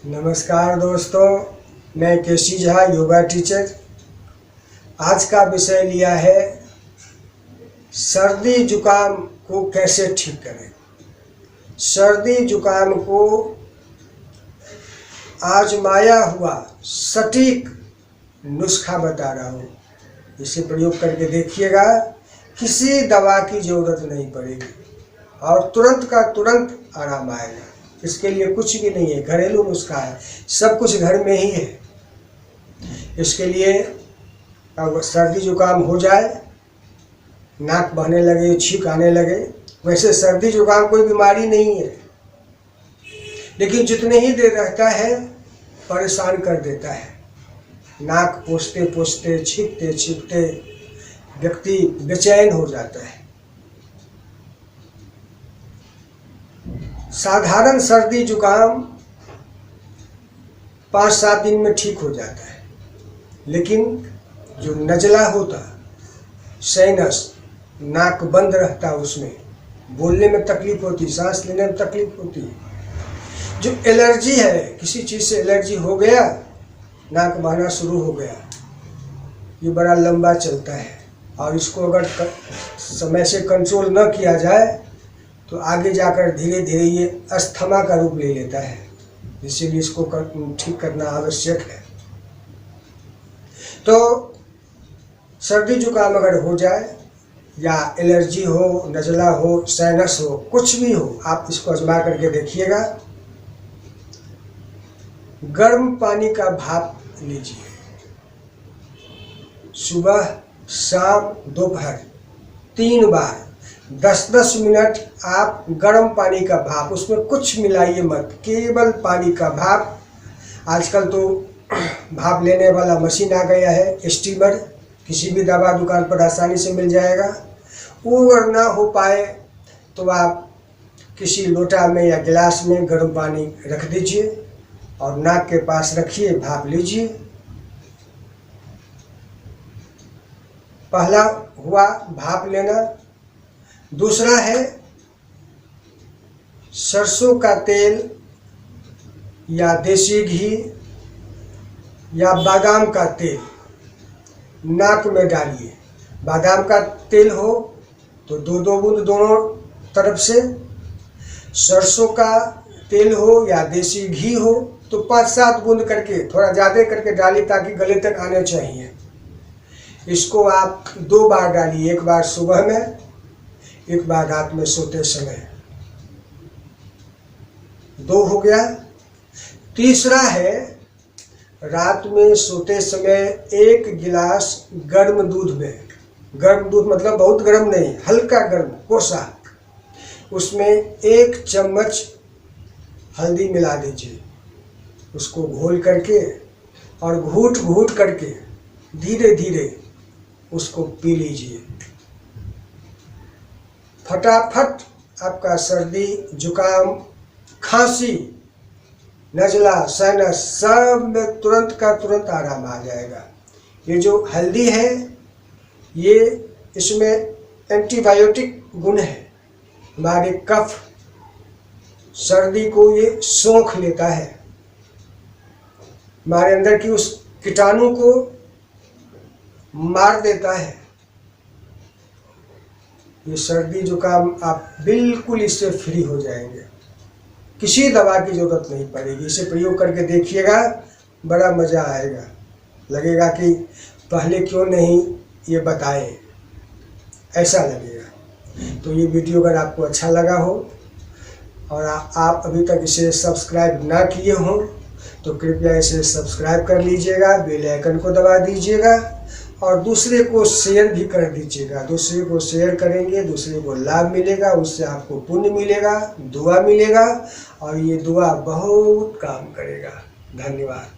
नमस्कार दोस्तों, मैं केसी झा योगा टीचर। आज का विषय लिया है सर्दी जुकाम को कैसे ठीक करें। सर्दी जुकाम को आजमाया हुआ सटीक नुस्खा बता रहा हूँ। इसे प्रयोग करके देखिएगा, किसी दवा की ज़रूरत नहीं पड़ेगी और तुरंत का तुरंत आराम आएगा। इसके लिए कुछ भी नहीं है, घरेलू नुस्खा है, सब कुछ घर में ही है। इसके लिए अब सर्दी जुकाम हो जाए, नाक बहने लगे, छींक आने लगे, वैसे सर्दी जुकाम कोई बीमारी नहीं है, लेकिन जितने ही देर रहता है परेशान कर देता है। नाक पोंछते पोंछते, छींकते छींकते व्यक्ति बेचैन हो जाता है। साधारण सर्दी जुकाम 5-7 दिन में ठीक हो जाता है, लेकिन जो नज़ला होता, साइनस, नाक बंद रहता, उसमें बोलने में तकलीफ होती, सांस लेने में तकलीफ होती, जो एलर्जी है, किसी चीज़ से एलर्जी हो गया, नाक बहना शुरू हो गया, ये बड़ा लंबा चलता है और इसको अगर समय से कंट्रोल न किया जाए तो आगे जाकर धीरे धीरे ये अस्थमा का रूप ले लेता है। इसीलिए इसको ठीक करना आवश्यक है। तो सर्दी जुकाम अगर हो जाए या एलर्जी हो, नज़ला हो, साइनस हो, कुछ भी हो, आप इसको आजमा करके देखिएगा। गर्म पानी का भाप लीजिए, सुबह शाम दोपहर 3 बार 10-10 मिनट आप गर्म पानी का भाप, उसमें कुछ मिलाइए मत, केवल पानी का भाप। आजकल तो भाप लेने वाला मशीन आ गया है, स्टीमर, किसी भी दवा दुकान पर आसानी से मिल जाएगा। वो अगर ना हो पाए तो आप किसी लोटा में या गिलास में गर्म पानी रख दीजिए और नाक के पास रखिए, भाप लीजिए। पहला हुआ भाप लेना। दूसरा है सरसों का तेल या देसी घी या बादाम का तेल नाक में डालिए। बादाम का तेल हो तो 2-2 बूंद दोनों तरफ से, सरसों का तेल हो या देसी घी हो तो 5-7 बूंद करके, थोड़ा ज़्यादा करके डालिए ताकि गले तक आने चाहिए। इसको आप 2 बार डालिए, एक बार सुबह में, एक बार रात में सोते समय। 2 हो गया। तीसरा है रात में सोते समय 1 गिलास गर्म दूध में, गर्म दूध मतलब बहुत गर्म नहीं, हल्का गर्म, कोसा, उसमें 1 चम्मच हल्दी मिला दीजिए। उसको घोल करके और घूट घूट करके धीरे धीरे उसको पी लीजिए। फटाफट आपका सर्दी जुकाम, खांसी, नज़ला, साइनस सब में तुरंत का तुरंत आराम आ जाएगा। ये जो हल्दी है, ये इसमें एंटीबायोटिक गुण है। हमारे कफ, सर्दी को ये सोख लेता है, हमारे अंदर की उस कीटाणु को मार देता है। ये सर्दी जुकाम आप बिल्कुल इससे फ्री हो जाएंगे, किसी दवा की ज़रूरत नहीं पड़ेगी। इसे प्रयोग करके देखिएगा, बड़ा मज़ा आएगा, लगेगा कि पहले क्यों नहीं ये बताए, ऐसा लगेगा। तो ये वीडियो अगर आपको अच्छा लगा हो और आप अभी तक इसे सब्सक्राइब ना किए हों तो कृपया इसे सब्सक्राइब कर लीजिएगा, बेल आइकन को दबा दीजिएगा और दूसरे को शेयर भी कर दीजिएगा। दूसरे को शेयर करेंगे, दूसरे को लाभ मिलेगा, उससे आपको पुण्य मिलेगा, दुआ मिलेगा और ये दुआ बहुत काम करेगा। धन्यवाद।